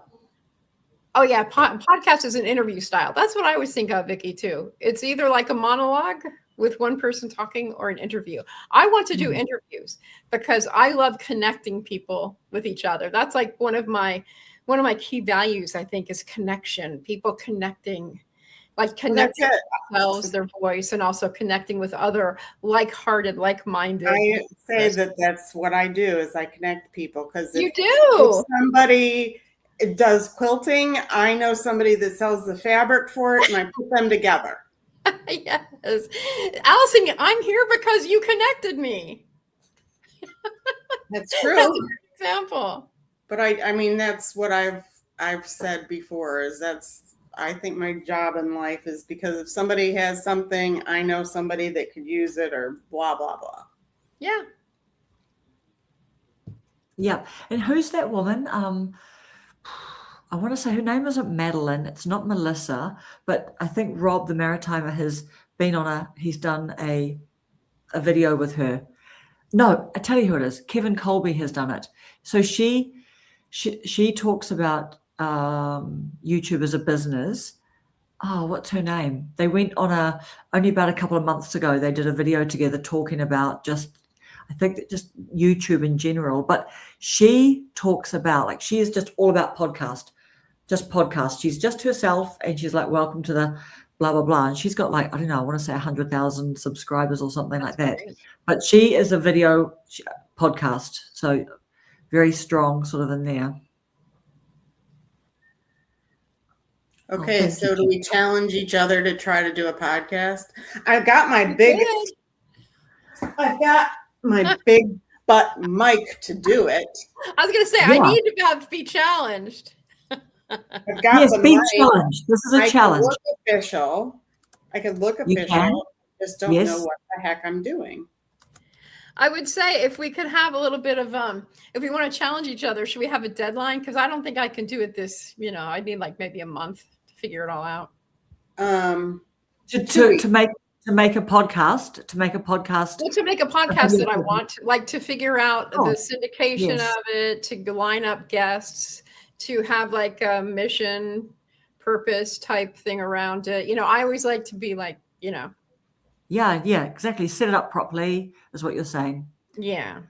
Oh yeah, podcast is an interview style. That's what I always think of, Vicky, too. It's either like a monologue with one person talking or an interview. I want to do interviews because I love connecting people with each other. That's like one of my key values, I think, is connection. People connecting, like connecting themselves, their voice, and also connecting with other like-hearted, like-minded. I say that's what I do, is I connect people, because You do. if somebody does quilting, I know somebody that sells the fabric for it, and I put them together. Yes. Allison, I'm here because you connected me. That's true. That's a good example. But I mean, that's what I've said before, is I think my job in life is, because if somebody has something, I know somebody that could use it, or blah, blah, blah. Yeah. Yeah. And who's that woman? I want to say her name isn't Madeline. It's not Melissa, but I think Rob the Maritimer has been he's done a video with her. No, I tell you who it is. Kevin Colby has done it. So she talks about YouTube as a business. Oh, what's her name? They went on only about a couple of months ago, they did a video together talking about just YouTube in general. But she talks about, like, she is just all about podcast. She's just herself, and she's like, welcome to the blah, blah, blah. And she's got, like, I don't know, I want to say 100,000 subscribers or something like that. Great. But she is a video podcast. So very strong sort of in there. Okay, so do we challenge each other to try to do a podcast? I've got my big butt mic to do it. I was going to say, I need to be challenged. I've got the be mic. challenged. This is a challenge. I could look You can. official. Just don't know what the heck I'm doing. I would say, if we could have a little bit of if we want to challenge each other, should we have a deadline? Because I don't think I can do it I need like maybe a month to figure it all out. To make a podcast. Well, to make a podcast that I want to figure out the syndication of it, to line up guests, to have like a mission purpose type thing around it. I always like to be like, Yeah, exactly. Set it up properly is what you're saying. Yeah.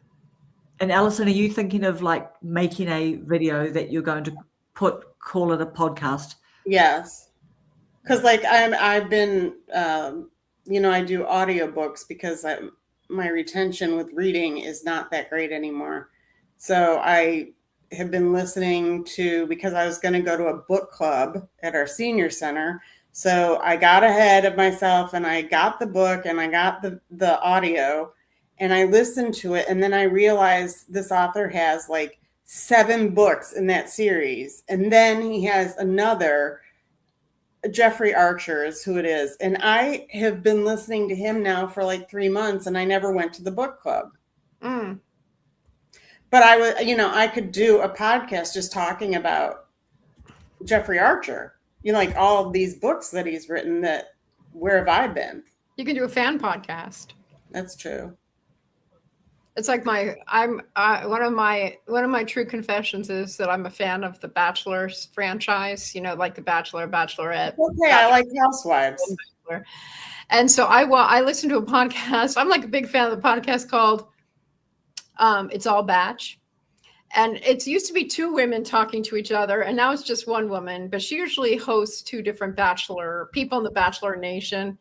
And Alison, are you thinking of like making a video that you're going to call it a podcast? Yes. Because like I've been, I do audiobooks because my retention with reading is not that great anymore. So I have been listening to, because I was going to go to a book club at our senior center. So I got ahead of myself, and I got the book, and I got the audio, and I listened to it. And then I realized this author has like 7 books in that series. And then he has another, Jeffrey Archer is who it is. And I have been listening to him now for like 3 months, and I never went to the book club. But I could do a podcast just talking about Jeffrey Archer. Like all of these books that he's written, where have I been? You can do a fan podcast. That's true. It's like one of my true confessions is that I'm a fan of the Bachelor franchise, like the Bachelor, Bachelorette. Okay, I like Housewives. And so I listen to a podcast. I'm like a big fan of the podcast called It's All Batch. And it used to be 2 women talking to each other, and now it's just 1 woman. But she usually hosts 2 different people in the Bachelor Nation.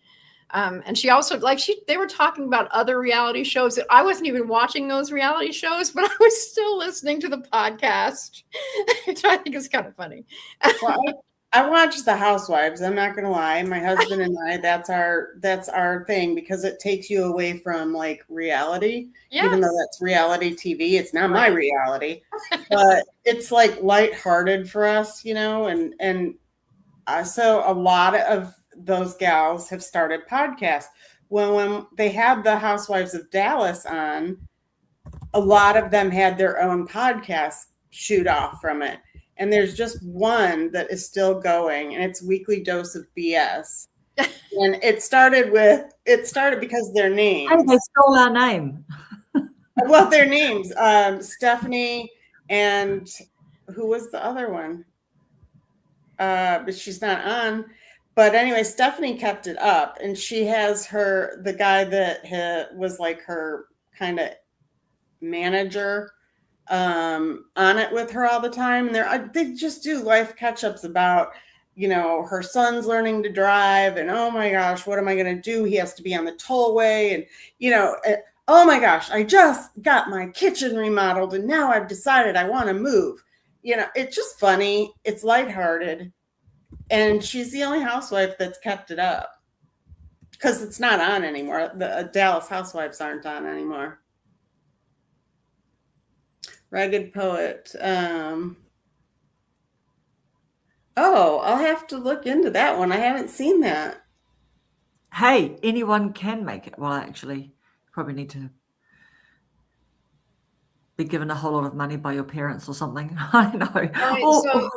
And she also they were talking about other reality shows that I wasn't even watching those reality shows, but I was still listening to the podcast, which I think is kind of funny. Well, I watch The Housewives. I'm not gonna lie. My husband and I, that's our thing because it takes you away from like reality. Yeah. Even though that's reality TV, it's not my reality, but it's like lighthearted for us, and so a lot of those gals have started podcasts. When they had the Housewives of Dallas on, a lot of them had their own podcast shoot off from it. And there's just one that is still going, and it's Weekly Dose of BS. And it started because their names. Hey, they stole our name. Well, their names, Stephanie and who was the other one? But she's not on. But anyway, Stephanie kept it up, and she has the guy that was like her kind of manager on it with her all the time. And they just do life catch-ups about, her son's learning to drive, and oh my gosh, what am I going to do? He has to be on the tollway, and oh my gosh, I just got my kitchen remodeled, and now I've decided I want to move. It's just funny. It's lighthearted, and she's the only housewife that's kept it up because it's not on anymore. The Dallas Housewives aren't on anymore. Ragged Poet. I'll have to look into that one. I haven't seen that. Hey, anyone can make it. Well, actually, probably need to be given a whole lot of money by your parents or something. I know. Right, so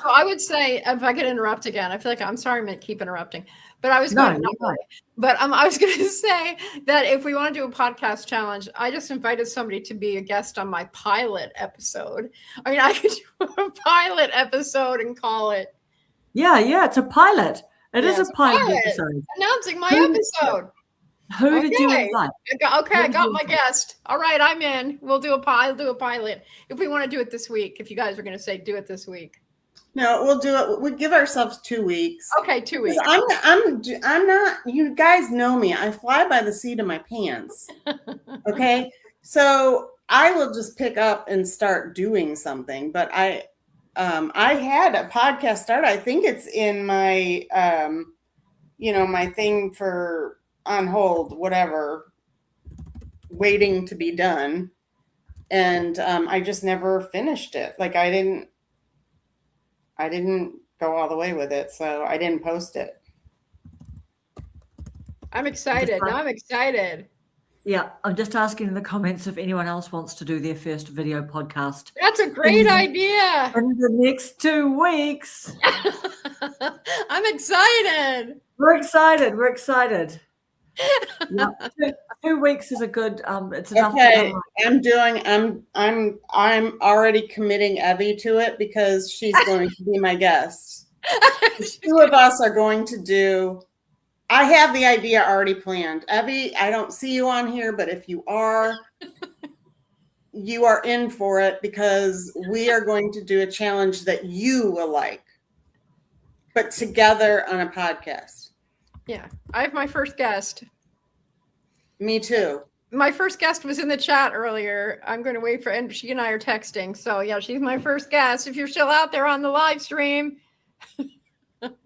I would say, if I could interrupt again, I feel like I'm sorry to keep interrupting, but I was going I was going to say that if we want to do a podcast challenge, I just invited somebody to be a guest on my pilot episode. I mean, I could do a pilot episode and call it. Yeah, it's a pilot. It is a pilot episode. Announcing my episode. Who did you invite? I got my guest. All right, I'm in. We'll do a pilot. If we want to do it this week, if you guys are going to say do it this week. No, we'll do it. We give ourselves 2 weeks. Okay, 2 weeks. I'm not. You guys know me. I fly by the seat of my pants. Okay, so I will just pick up and start doing something. But I had a podcast start. I think it's in my my thing for on hold, whatever, waiting to be done. And I just never finished it. Like I didn't go all the way with it. So I didn't post it. I'm excited. Now I'm excited. Yeah, I'm just asking in the comments if anyone else wants to do their first video podcast. That's a great idea. In the next 2 weeks. I'm excited. We're excited. Yeah, 2 weeks is a good. It's enough. Okay, I'm already committing Evie to it because she's going to be my guest. The 2 of us are going to do. I have the idea already planned. Evie, I don't see you on here, but if you are in for it because we are going to do a challenge that you will like, but together on a podcast. Yeah, I have my first guest. Me too. My first guest was in the chat earlier. I'm going to wait for, and she and I are texting. So yeah, she's my first guest. If you're still out there on the live stream.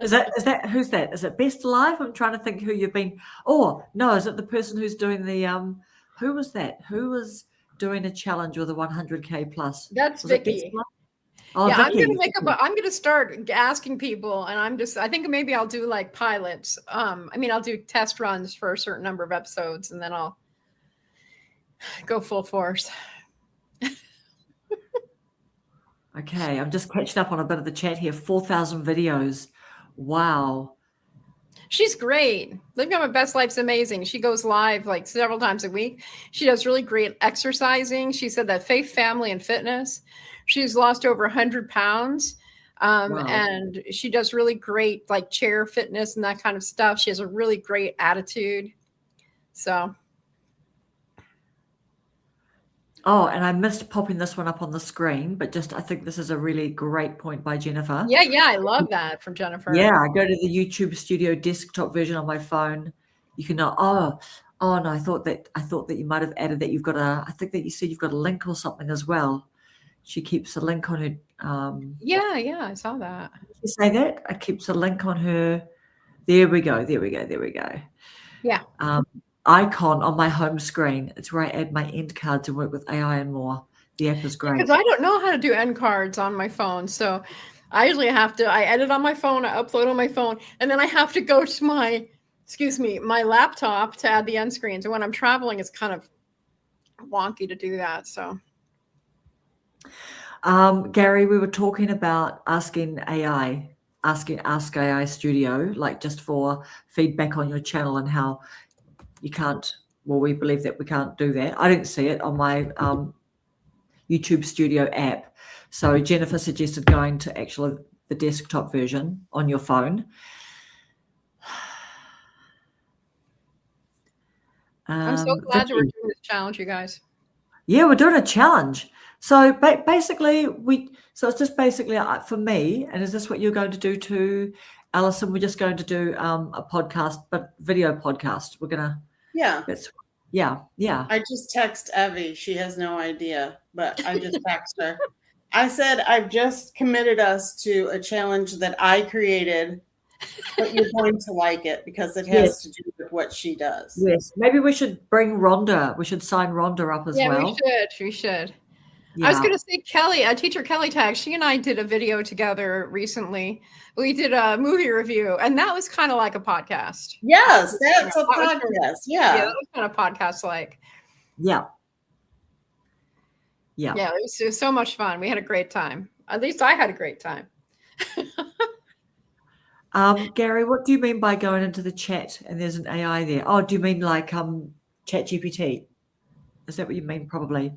Is that who's that? Is it Best Alive? I'm trying to think who you've been. Oh no, is it the person who's doing the who was that? Who was doing a challenge with a 100K plus? That's Vicky. Oh, yeah, Vicky. I'm gonna start asking people, and I think maybe I'll do like pilots. I'll do test runs for a certain number of episodes, and then I'll go full force. Okay, I'm just catching up on a bit of the chat here. 4,000 videos. Wow. She's great. Living on My Best Life's amazing. She goes live like several times a week. She does really great exercising. She said that faith, family, and fitness. She's lost over 100 pounds. Wow. And she does really great like chair fitness and that kind of stuff. She has a really great attitude. So. Oh, and I missed popping this one up on the screen, but I think this is a really great point by Jennifer. Yeah, I love that from Jennifer. Yeah, I go to the YouTube Studio desktop version on my phone. You can know. Oh no, I thought that you might have added that you've got I think that you said you've got a link or something as well. She keeps a link on Yeah, I saw that. You say that? It keeps a link on her. There we go. Yeah. Icon on my home screen. It's where I add my end cards and work with AI and more. The app is great. Because I don't know how to do end cards on my phone. So I usually I edit on my phone, I upload on my phone, and then I have to go to my laptop to add the end screens. And when I'm traveling, it's kind of wonky to do that. So Gary, we were talking about asking Ask AI Studio, like just for feedback on your channel and how you can't, well, we believe that we can't do that. I didn't see it on my YouTube Studio app. So Jennifer suggested going to actually the desktop version on your phone. I'm so glad that we're doing this challenge, you guys. Yeah, we're doing a challenge. So basically, it's just basically for me. And is this what you're going to do too, Alison? We're just going to do a podcast, but video podcast. We're gonna. Yeah. Yeah. I just text Evie. She has no idea, but I just text her. I said, I've just committed us to a challenge that I created, but you're going to like it because it has to do with what she does. Yes. Maybe we should bring Rhonda. We should sign Rhonda up as well. Yeah, we should. Yeah. I was going to say Kelly, teacher Kelly Tag, she and I did a video together recently. We did a movie review, and that was kind of like a podcast. Yes, that's a podcast. Yeah, that was kind of podcast-like. Yeah, it was so much fun. We had a great time. At least I had a great time. Gary, what do you mean by going into the chat and there's an AI there? Oh, do you mean like ChatGPT? Is that what you mean? Probably.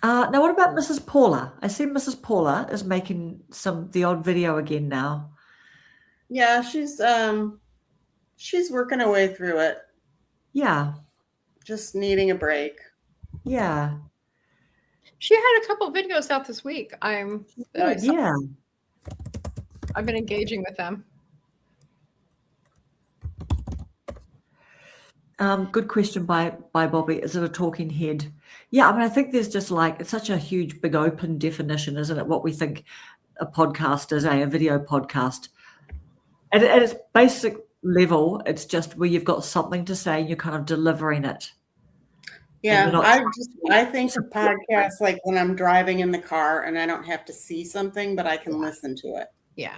Now, what about Mrs. Paula? I see Mrs. Paula is making the odd video again now. Yeah, she's working her way through it. Yeah. Just needing a break. Yeah. She had a couple of videos out this week. I've been engaging with them. Good question by Bobby. Is it a talking head? Yeah, I mean, I think there's just it's such a huge, big, open definition, isn't it? What we think a podcast is, a video podcast. At its basic level, it's just where you've got something to say and you're kind of delivering it. Yeah, I think of podcasts like when I'm driving in the car and I don't have to see something, but I can listen to it. Yeah.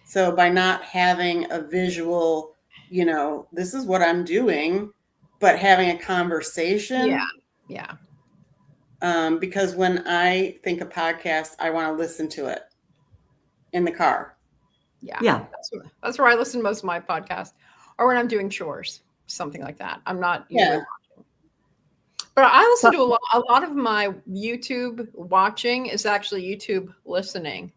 So by not having a visual, this is what I'm doing, but having a conversation. Yeah. Because when I think of podcasts, I want to listen to it in the car. Yeah. That's where I listen to most of my podcasts, or when I'm doing chores, something like that. I'm not usually watching. But I listen to a lot of my YouTube watching is actually YouTube listening.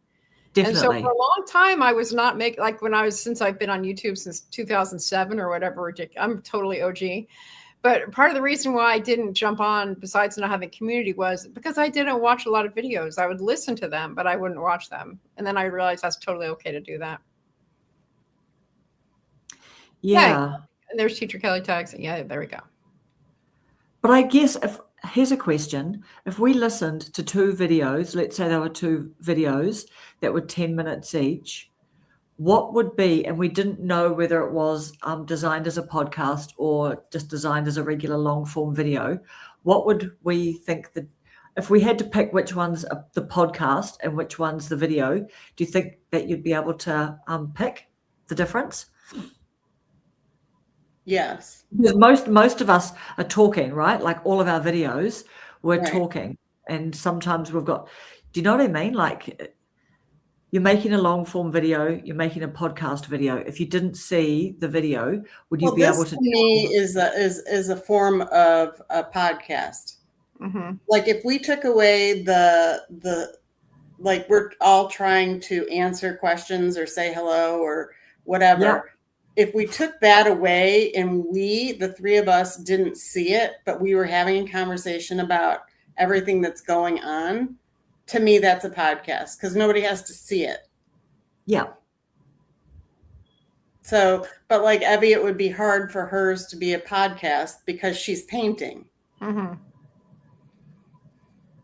Definitely. And so for a long time, I was not making, since I've been on YouTube since 2007 or whatever, I'm totally OG. But part of the reason why I didn't jump on, besides not having community, was because I didn't watch a lot of videos. I would listen to them, but I wouldn't watch them. And then I realized that's totally okay to do that. Yeah. And there's Teacher Kelly Tags. Yeah, there we go. But I guess here's a question. If we listened to two videos, let's say there were two videos that were 10 minutes each, what would be, and we didn't know whether it was designed as a podcast or just designed as a regular long form video, what would we think that if we had to pick which one's the podcast and which one's the video, do you think that you'd be able to pick the difference? Yes. Because most of us are talking, right? Like all of our videos, we're talking. And sometimes we've got, do you know what I mean? Like you're making a long form video, you're making a podcast video. If you didn't see the video, would you be able to? To me is a form of a podcast. Mm-hmm. Like if we took away the like we're all trying to answer questions or say hello or whatever. Yeah. If we took that away and the three of us didn't see it, but we were having a conversation about everything that's going on, to me, that's a podcast because nobody has to see it. Yeah. So, but like Evie, it would be hard for hers to be a podcast because she's painting. Mm-hmm.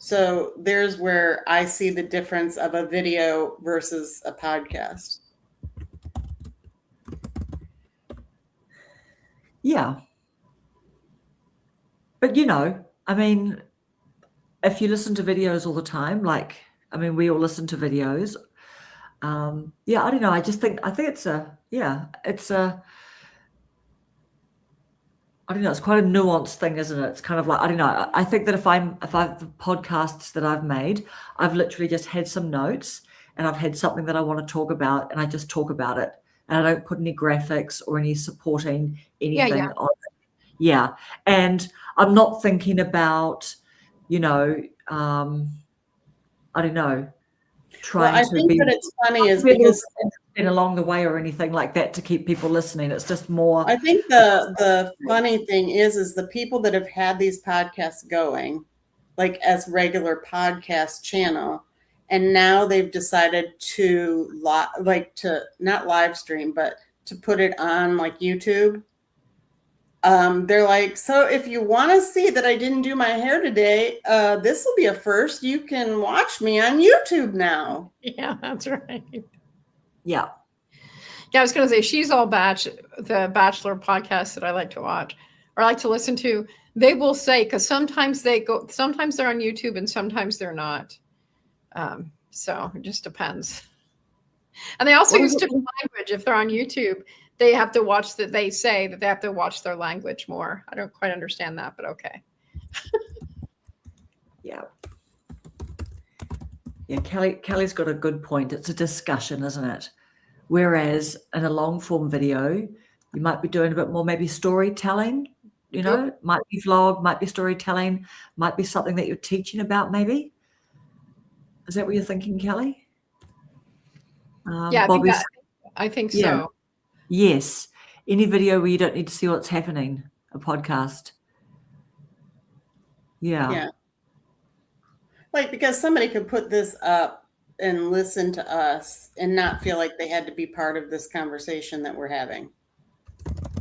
So there's where I see the difference of a video versus a podcast. Yeah. But I mean, if you listen to videos all the time, we all listen to videos. Yeah, I don't know. I think it's I don't know, it's quite a nuanced thing, isn't it? It's kind of like, I don't know. I think that if the podcasts that I've made, I've literally just had some notes and I've had something that I want to talk about and I just talk about it. And I don't put any graphics or any supporting anything yeah. on it. Yeah. And I'm not thinking about, I don't know, trying I to think be that it's funny is because along the way or anything like that to keep people listening. It's just more. I think the funny thing is the people that have had these podcasts going, like as regular podcast channel, and now they've decided to not live stream, but to put it on like YouTube. They're like, so if you want to see that I didn't do my hair today, this will be a first. You can watch me on YouTube now. Yeah, that's right. Yeah. Yeah, I was going to say She's All the Bachelor podcast that I like to watch or I like to listen to. They will say, because sometimes they're on YouTube and sometimes they're not. So it just depends. And they also use different language. If they're on YouTube, they have to watch they say that they have to watch their language more. I don't quite understand that, but okay. Yeah. Yeah, Kelly's got a good point. It's a discussion, isn't it? Whereas in a long form video, you might be doing a bit more maybe storytelling, Yep. Might be vlog, might be storytelling, might be something that you're teaching about maybe. Is that what you're thinking, Kelly? Yeah, Bobby's, I think yeah. so. Yes. Any video where you don't need to see what's happening, a podcast. Yeah. Yeah. Like, because somebody could put this up and listen to us and not feel like they had to be part of this conversation that we're having.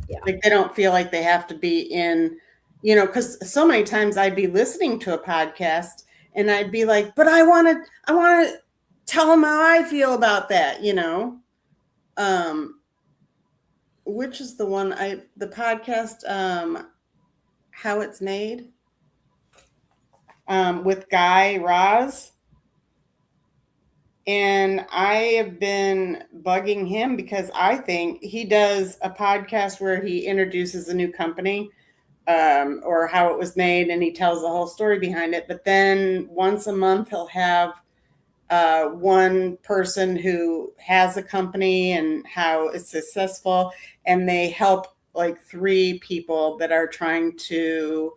Yeah. Like they don't feel like they have to be in, because so many times I'd be listening to a podcast and I'd be like, but I want to tell them how I feel about that, which is the one the podcast, How It's Made, with Guy Raz. And I have been bugging him because I think he does a podcast where he introduces a new company or how it was made, and he tells the whole story behind it. But then once a month, he'll have one person who has a company and how it's successful, and they help like 3 people that are trying to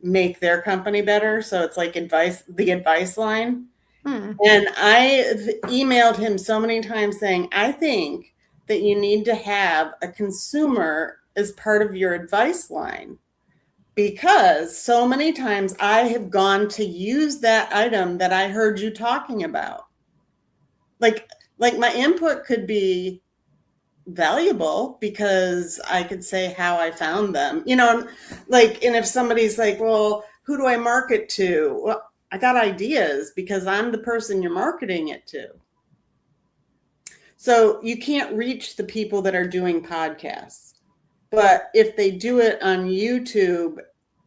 make their company better. So it's like the advice line. And I've emailed him so many times saying, I think that you need to have a consumer as part of your advice line, because so many times I have gone to use that item that I heard you talking about. Like my input could be valuable because I could say how I found them, and if somebody's like, well, who do I market to? Well, I got ideas because I'm the person you're marketing it to. So you can't reach the people that are doing podcasts. But if they do it on YouTube,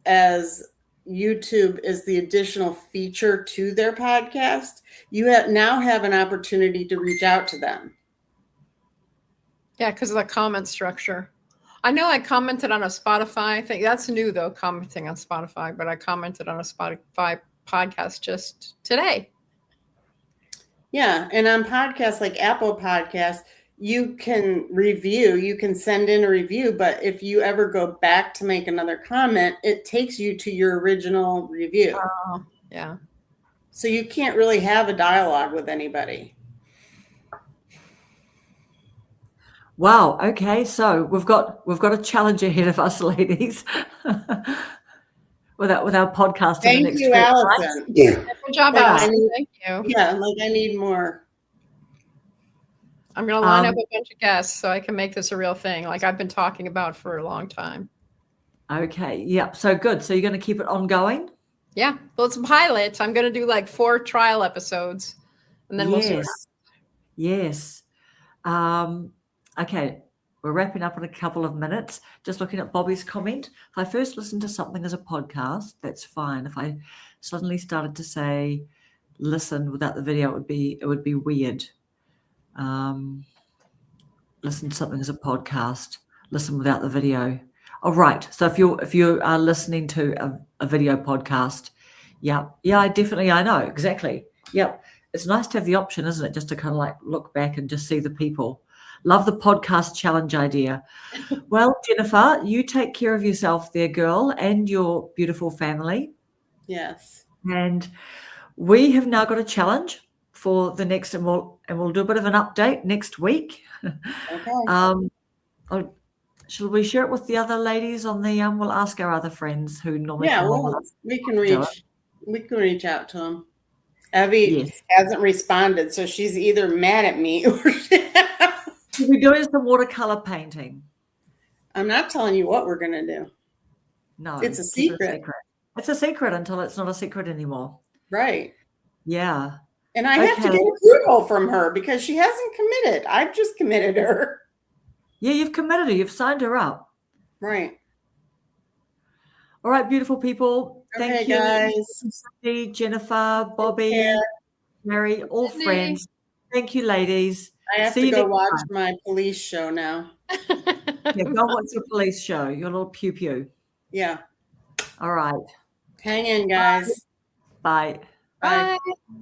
as YouTube is the additional feature to their podcast, you now have an opportunity to reach out to them. Yeah, because of the comment structure. I know I commented on a Spotify thing. That's new, though, commenting on Spotify. But I commented on a Spotify podcast just today. Yeah. And on podcasts like Apple Podcasts, you can send in a review. But if you ever go back to make another comment, it takes you to your original review. Oh, yeah. So you can't really have a dialogue with anybody. Wow. Okay. So we've got a challenge ahead of us, ladies. with our podcast. Thank you, Allison. Yeah. Good job, Allison. Thank you. Yeah, I need more. I'm going to line up a bunch of guests so I can make this a real thing, like I've been talking about for a long time. Okay. Yeah. So good. So you're going to keep it ongoing? Yeah. Well, it's a pilot. I'm going to do like 4 trial episodes, and then we'll see. Yes. Okay. We're wrapping up in a couple of minutes. Just looking at Bobby's comment. If I first listened to something as a podcast, that's fine. If I suddenly started to say listen without the video, it would be weird. Listen to something as a podcast. Listen without the video. Oh, right. So if you are listening to a video podcast, yeah, I know exactly. Yep. It's nice to have the option, isn't it? Just to kind of like look back and just see the people. Love the podcast challenge idea. Well, Jennifer, you take care of yourself there, girl, and your beautiful family. Yes. And we have now got a challenge for the next, and we'll do a bit of an update next week. Okay. Shall we share it with the other ladies on the? We'll ask our other friends who normally Yeah, come on well, with us. we can reach out to him. Evie Yes. hasn't responded, so she's either mad at me or We're doing some watercolor painting. I'm not telling you what we're gonna do. No, It's a keep it secret. It's a secret until it's not a secret anymore. Right. Yeah. And I have to Okay. get approval from her because she hasn't committed. I've just committed her. Yeah, you've committed her. You've signed her up. Right. All right, beautiful people. Thank Okay, you, guys. Cindy, Jennifer, Bobby, care. Mary, all Cindy. friends. Thank you, ladies. I have See to you go next watch time. my police show now. Yeah, go watch your police show, your little pew pew. Yeah. All right. Hang in, guys. Bye. Bye. Bye.